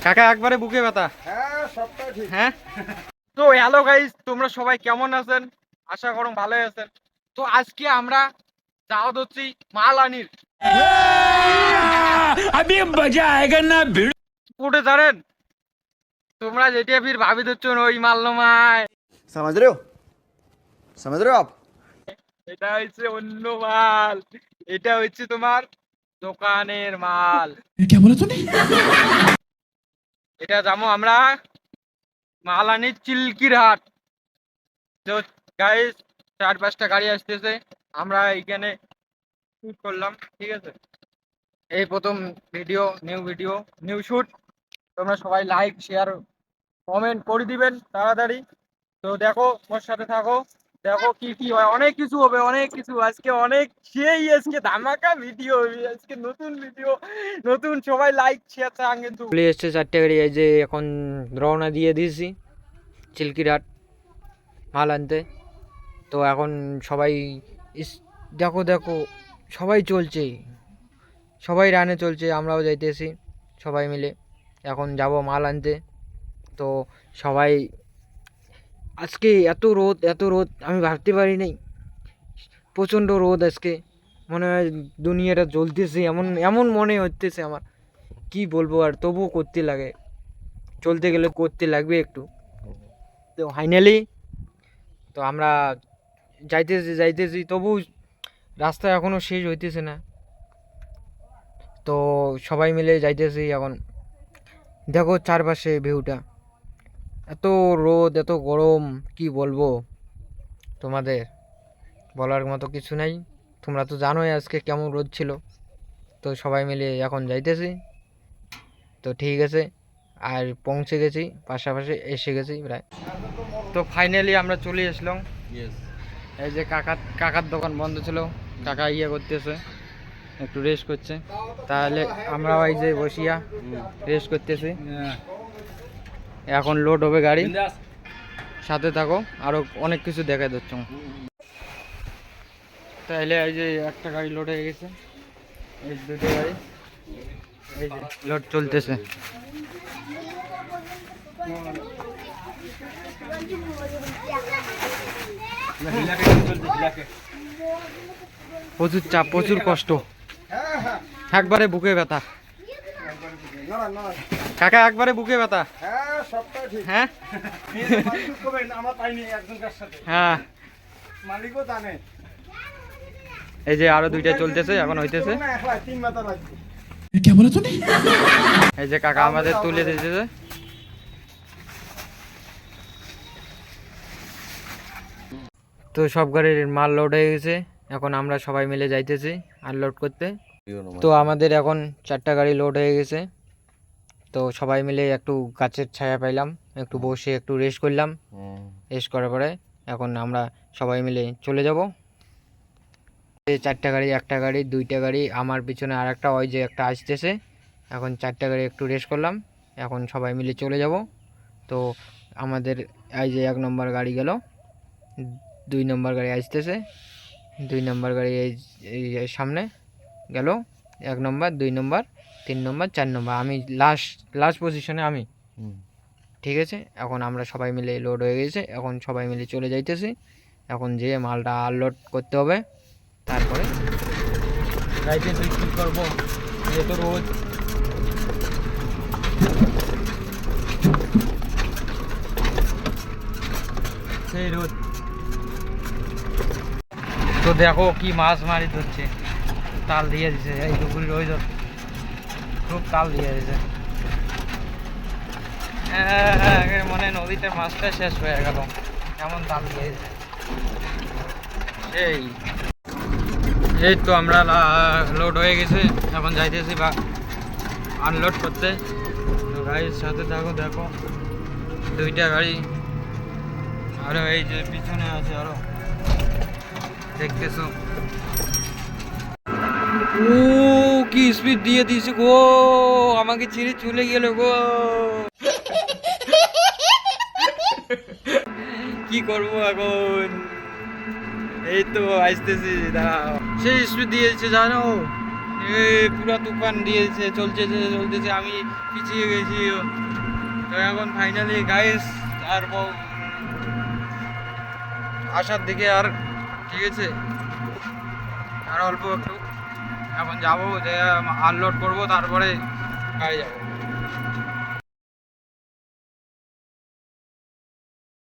কাকা একবারে বুকে ব্যথা। হ্যাঁ, তো হ্যালো গাইস, তোমরা সবাই কেমন আছেন? আশা করুন ভালোই আছেন। তো আজকে আমরা যাওয়া হচ্ছি মালানির। अभी मजा आएगा ना भिड़। কোটে জানেন তোমরা যেটা ফির ভাবি দিচ্ছ ওই মাল্লমায়, समझ रहे हो समझ रहे हो आप। এটা হচ্ছে অন্য মাল। এটা হচ্ছে তোমার দোকানের মাল। क्या बोला तूने? এটা যাবো আমরা মালানির চিল্কির হাট। তো গাইস 4-5টা গাড়ি আসতেছে, আমরা এইখানে শুট করলাম, ঠিক আছে? এই প্রথম ভিডিও, নিউ শুট। তোমরা সবাই লাইক শেয়ার কমেন্ট করে দিবেন তাড়াতাড়ি। তো দেখো, ওর সাথে থাকো, দেখো কি কি হয়। অনেক কিছু হবে, অনেক কিছু আজকে, অনেক সেই আজকে ধামাকা ভিডিও হবে আজকে, নতুন ভিডিও, নতুন। সবাই লাইক শেয়ার চান কিন্তু। চলে এসছে 4টে গাড়ি, এই যে এখন রওনা দিয়ে দিয়েছি চিল্কিরহাট মাল আনতে। তো এখন সবাই দেখো দেখো, সবাই চলছে, সবাই রানে চলছে, আমরাও যাইতেছি সবাই মিলে। এখন যাব মাল আনতে। তো সবাই, আজকে এত রোদ, এত রোদ আমি ভাবতে পারি নাই। প্রচণ্ড রোদ আজকে, মনে হয় দুনিয়াটা জ্বলতেছে, এমন এমন মনে হচ্ছে আমার। কি বলবো আর, তবুও করতে লাগে, চলতে গেলে করতে লাগবে একটু। তো ফাইনালি তো আমরা যাইতেছি তবু রাস্তা এখনও শেষ হইতেছে না। তো সবাই মিলে যাইতেছি এখন। দেখো চারপাশে ভিউটা, এত রোদ, এত গরম, কি বলবো তোমাদের, বলার মতো কিছু নাই। তোমরা তো জানোই আজকে কেমন রোদ ছিল। তো সবাই মিলে এখন যাইতেছি। তো ঠিক আছে, আর পৌঁছে গেছি, পাশাপাশি এসে গেছি প্রায়। তো ফাইনালি আমরা চলে আসলাম। এই যে কাকার দোকান বন্ধ ছিল, কাকা ইয়ে করতেছে, একটু রেস্ট করছে। তাহলে আমরাও এই যে বসিয়া রেস্ট করতেছি। এখন লোড হবে গাড়ি, সাথে থাকো, আরো অনেক কিছু দেখা যাচ্ছে। তাহলে এই যে একটা গাড়ি লোড হয়ে গেছে, এই দুটো গাড়ি এই যে লোড চলতেছে। প্রচুর চাপ, প্রচুর কষ্ট, একবারে বুকে ব্যথা। কাকা একবারে বুকে ব্যথা। হ্যাঁ হ্যাঁ, এই যে আরো দুইটা চলতেছে, এখন হইতেছে। क्या बोला तूने? এই যে কাকা আমাদের তুলে দিতেছে। তো সব গাড়ির মাল লোড হয়ে গেছে, এখন আমরা সবাই মিলে যাইতেছি আনলোড করতে। তো আমাদের এখন 4টা গাড়ি লোড হয়ে গেছে। তো সবাই মিলে একটু গাছের ছায়া পাইলাম, একটু বসে একটু রেস্ট করলাম। রেস্ট করার পরে এখন আমরা সবাই মিলে চলে যাব। 4টা গাড়ি, একটা গাড়ি, 2টা গাড়ি, আমার পিছনে আর একটা, ওই যে একটা আসতেছে। এখন 4টা গাড়ি একটু রেস্ট করলাম, এখন সবাই মিলে চলে যাব। তো আমাদের এই যে 1 নম্বর গাড়ি গেল, 2 নম্বর গাড়ি আসতেছে, 2 নম্বর গাড়ি এই সামনে গেল, 1 নম্বর, 2 নম্বর, 3 নম্বর, 4 নম্বর, আমি লাস্ট পজিশনে আমি, ঠিক আছে? এখন আমরা সবাই মিলে লোড হয়ে গেছে, এখন সবাই মিলে চলে যাইতেছি। এখন যেয়ে মালটা আনলোড করতে হবে, তারপরে যাইতেছি। কী করবো, এ তো রোজ, সেই রোদ। তো দেখো কি মাছ মারি ধরছে, তাল দিয়ে দিছে এই পুকুরের, ওই ধর খুব তাল দিয়ে দিছে। মানে নদীতে মাছটা শেষ হয়ে গেল, এমন তাল দিয়ে দিছে। এই তো আমরা লোড হয়ে গেছে, এখন যাইতেছি বা আনলোড করতে। তো গাড়ির সাথে থাকো, দেখো 2টা গাড়ি, আরো এই যে পিছনে আছে আরো, দেখতেছো। ও কি স্পিড দিয়ে দিয়েছে গো, আমাকে ছেড়ে চলে গেল গো। কি করবো এখন, এই তো আসতেছি, দাঁড়াও। সেই স্পিড দিয়েছে জানো, পুরো তুফান দিয়েছে, চলতেছে, আমি পিছিয়ে গেছি। তো এখন ফাইনালি গাইস আর আসার দিকে আর, ঠিক আছে, আর অল্প একটু, এখন যাবো যে আনলোড করবো, তারপরে গাড়ি যাবো।